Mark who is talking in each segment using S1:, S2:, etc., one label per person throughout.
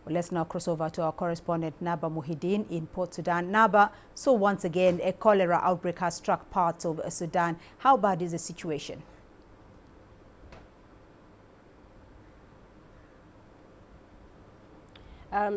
S1: Well, let's now cross over to our correspondent Naba Muhyiddin in Port Sudan. Naba, so once again, a cholera outbreak has struck parts of Sudan. How bad is the situation?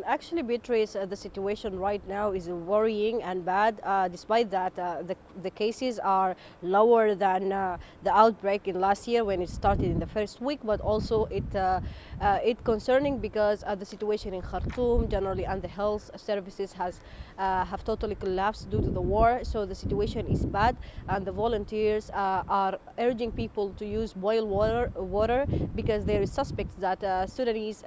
S2: Actually, Beatrice, the situation right now is worrying and bad. Despite that, the cases are lower than the outbreak in last year when it started in the first week, but also it concerning because the situation in Khartoum generally and the health services have totally collapsed due to the war. So the situation is bad, and the volunteers are urging people to use boiled water because there is suspects that Sudanese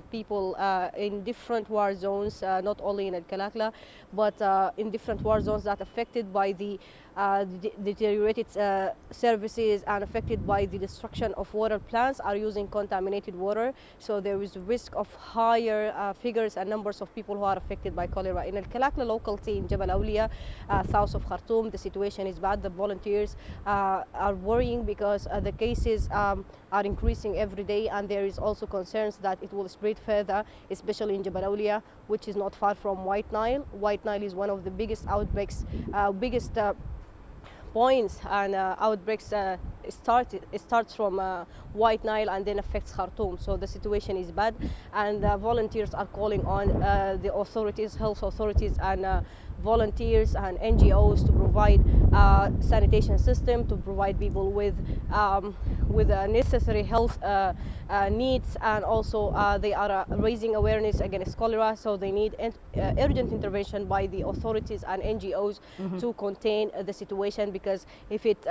S2: people in different war zones, not only in Al-Kalakla, but in different war zones that affected by the deteriorated services and affected by the destruction of water plants are using contaminated water. So there is a risk of higher figures and numbers of people who are affected by cholera. In Al-Kalakla locality in Jabal Awliya, south of Khartoum, the situation is bad. The volunteers are worrying because the cases are increasing every day, and there is also concerns that it will spread further, especially in Jabal Awliya, which is not far from White Nile. White Nile is one of the biggest outbreaks, biggest points and outbreaks. It starts from White Nile and then affects Khartoum. So the situation is bad, and volunteers are calling on the authorities, health authorities, and volunteers and NGOs to provide sanitation system, to provide people with necessary health needs, and also they are raising awareness against cholera. So they need urgent intervention by the authorities and NGOs to contain the situation, because if it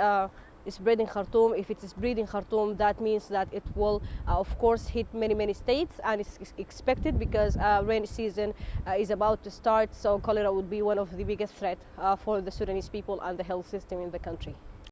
S2: is spreading Khartoum, if it is breeding Khartoum, that means that it will, of course, hit many states, and it's expected because rainy season is about to start. So cholera would be one of the biggest threat for the Sudanese people and the health system in the country.